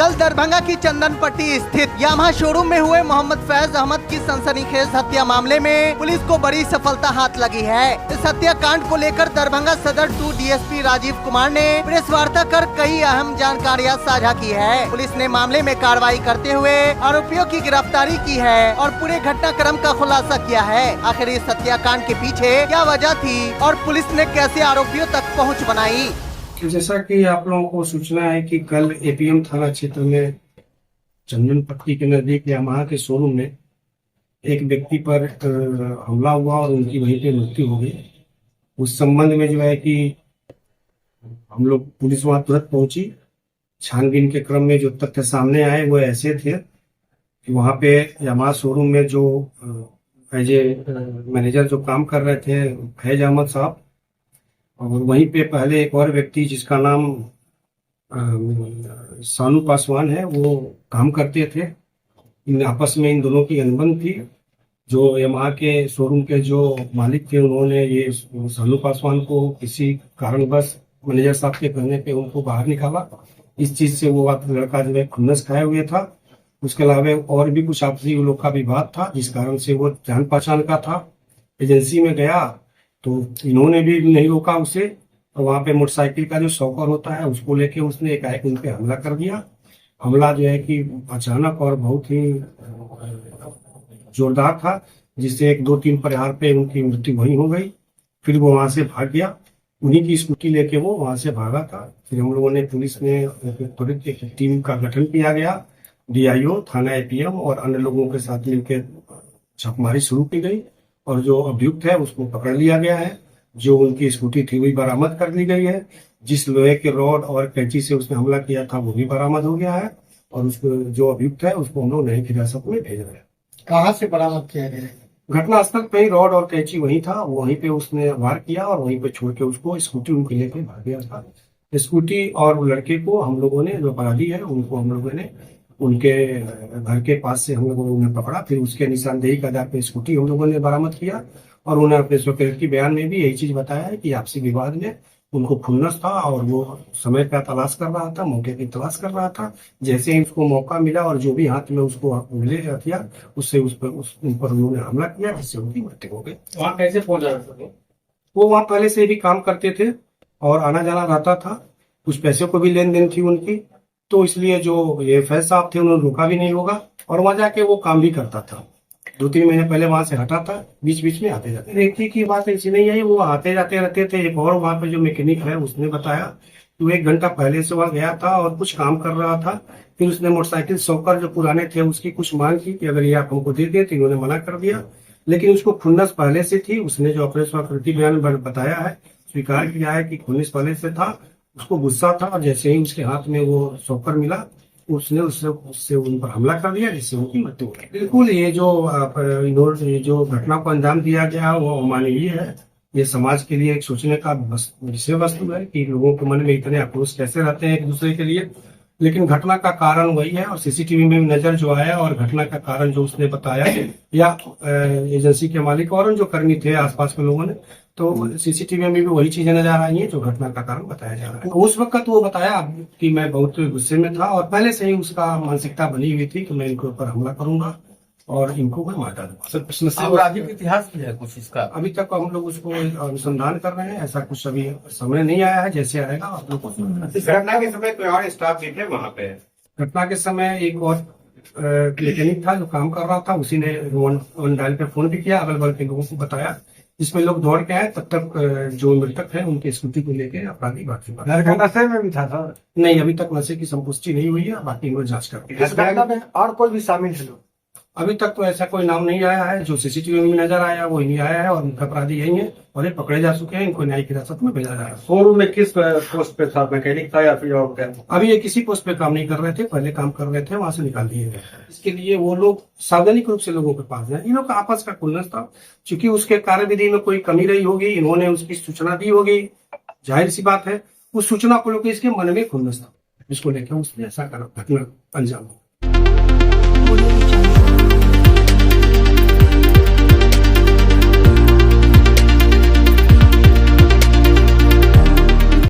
कल दरभंगा की चंदन पट्टी स्थित यामाहा शोरूम में हुए मोहम्मद फैज अहमद की सनसनीखेज हत्या मामले में पुलिस को बड़ी सफलता हाथ लगी है। इस हत्याकांड को लेकर दरभंगा सदर 2 डीएसपी राजीव कुमार ने प्रेस वार्ता कर कई अहम जानकारियां साझा की है। पुलिस ने मामले में कार्रवाई करते हुए आरोपियों की गिरफ्तारी की है और पूरे घटनाक्रम का खुलासा किया है। आखिर इस हत्याकांड के पीछे क्या वजह थी और पुलिस ने कैसे आरोपियों तक पहुँच बनाई। जैसा कि आप लोगों को सूचना है कि कल एपीएम थाना क्षेत्र में चंदन पट्टी के नजदीक यामाहा के शोरूम में एक व्यक्ति पर हमला हुआ और उनकी वहीं पे मृत्यु हो गई। उस संबंध में जो है कि हम लोग पुलिस वहां तुरंत पहुंची। छानबीन के क्रम में जो तथ्य सामने आए वो ऐसे थे कि वहां पे यामाहा शोरूम में जो एज ए मैनेजर जो काम कर रहे थे फैज अहमद साहब, और वहीं पे पहले एक और व्यक्ति जिसका नाम सानू पासवान है वो काम करते थे। इन आपस में इन दोनों की अनबन थी। जो यामाहा के शोरूम के जो मालिक थे उन्होंने ये सानू पासवान को किसी कारणवश मैनेजर साहब के कहने पे उनको बाहर निकाला। इस चीज से वो लड़का जो है खुन्नस खाए हुए था। उसके अलावा और भी कुछ आपसी लोग का विवाद था जिस कारण से वो जान पहचान का था। एजेंसी में गया तो इन्होंने भी नहीं रोका उसे, और वहां पे मोटरसाइकिल का जो शॉकर होता है उसको लेके उसने एकाएक उन पे हमला कर दिया। हमला जो है कि अचानक और बहुत ही जोरदार था, जिससे 1-2-3 प्रहार पे उनकी मृत्यु वहीं हो गई। फिर वो वहां से भाग गया। उन्हीं की स्कूटी लेके वो वहां से भागा था। फिर हम लोगों ने पुलिस ने त्वरित एक टीम का गठन किया गया। डीआईओ, थाना एपीएम और अन्य लोगों के साथ मिलकर छापेमारी शुरू की गई और जो अभियुक्त है उसको पकड़ लिया गया है। जो उनकी स्कूटी थी वही बरामद कर ली गई है। जिस लोहे के रॉड और कैंची से उसने हमला किया था वो भी बरामद हो गया है और उसको जो अभियुक्त है उसको हम लोग न्यायिक हिरासत में भेज रहे हैं। कहाँ से बरामद किया गया? घटनास्थल पे ही रॉड और कैंची वही था, वहीं पे उसने वार किया और वहीं पे छोड़ के उसको स्कूटी उनके लेके भाग गया था। स्कूटी और लड़के को हम लोगों ने जो अपराधी है उनको हम लोगों ने उनके घर के पास से हम लोगों ने उन्हें पकड़ा। फिर उसके निशानदेही के आधार पर स्कूटी हम लोगों ने बरामद किया और उन्हें अपने स्वकीय बयान में भी यही चीज बताया है कि आपसी विवाद में उनको खुन्नस था और वो समय का तलाश कर रहा था, मौके की तलाश कर रहा था। जैसे ही उसको मौका मिला और जो भी हाथ में उसको मिले हथियार उससे उन पर उन्होंने हमला किया जिससे उनकी मृत्यु हो गई। वहाँ कैसे पहुंचा? वो वहाँ पहले से भी काम करते थे और आना जाना रहता था। कुछ पैसे को भी लेन देन थी उनकी, तो इसलिए जो ये फैज साहब थे उन्होंने रोका भी नहीं होगा और वहां जाके वो काम भी करता था। 2-3 महीने पहले वहां से हटा था, बीच बीच में आते जाते। एक ही की बात ऐसी नहीं है, वो आते जाते रहते थे। एक और वहां पे जो मैकेनिक है उसने बताया कि वो 1 घंटा पहले से वहां गया था और कुछ काम कर रहा था। फिर उसने मोटरसाइकिल शॉकर जो पुराने थे उसकी कुछ मांग की कि अगर ये आप हमको दे दे, तो इन्होंने मना कर दिया। लेकिन उसको खुन्नस पहले से थी। उसने जो अपने स्वकृति बयान बताया है, स्वीकार किया है कि खुन्नस पहले से था, उसको गुस्सा था और जैसे ही उसके हाथ में वो शॉकर मिला उसने उससे उन पर हमला कर दिया जिससे उनकी मृत्यु हो गई। बिल्कुल ये जो घटना को अंजाम दिया गया वो अमानवीय है। ये समाज के लिए एक सोचने का विषय वस्तु है कि लोगों के मन में इतने आक्रोश कैसे रहते हैं एक दूसरे के लिए। लेकिन घटना का कारण वही है और सीसीटीवी में भी नजर जो आया और घटना का कारण जो उसने बताया या एजेंसी के मालिक और जो कर्मी थे आसपास के लोगों ने, तो सीसीटीवी में भी वही चीजें नजर आ रही हैं जो घटना का कारण बताया जा रहा है। उस वक्त वो बताया कि मैं बहुत गुस्से में था और पहले से ही उसका मानसिकता बनी हुई थी कि मैं इनके ऊपर हमला करूंगा और इनको मैं मार डालूंगा। आपराधिक इतिहास भी है कुछ इसका? अभी तक हम लोग उसको अनुसंधान कर रहे हैं। ऐसा कुछ अभी सामने नहीं आया है, जैसे आएगा आप लोग को। घटना के समय कोई और स्टाफ भी थे वहाँ पे? घटना के समय एक और मैकेनिक था जो काम कर रहा था, उसी ने 1 डायल पे फोन भी किया, अगल बगल के लोगों को बताया, जिसमें लोग दौड़ के आए। तब तक जो मृतक है उनकी स्कूटी को लेकर अपराधी बाकी नशे में भी था सर? नहीं, अभी तक नशे की संपुष्टि नहीं हुई है, बाकी लोग जांच करके। और कोई भी शामिल है? अभी तक तो ऐसा कोई नाम नहीं आया है। जो सीसीटीवी में नजर आया वो नहीं आया है और मुख्य अपराधी यही है और ये पकड़े जा चुके हैं। इनको न्यायिक हिरासत में भेजा जा रहा है। शोरूम में किस पोस्ट पे था? मैकेनिक था या फिर और क्या? अभी ये किसी पोस्ट पे काम नहीं कर रहे थे, पहले काम कर रहे थे, वहां से निकाल दिए गए। इसके लिए वो लोग सार्वजनिक रूप से लोगों के पास जाए। इन लोग का आपस का खुन्नस था, चूंकि उसके कार्यविधि में कोई कमी रही होगी, इन्होंने उसकी सूचना दी होगी, जाहिर सी बात है। उस सूचना को लेकर इसके मन में खुन्नस था, जिसको लेकर उसने ऐसा घटना अंजाम दिया।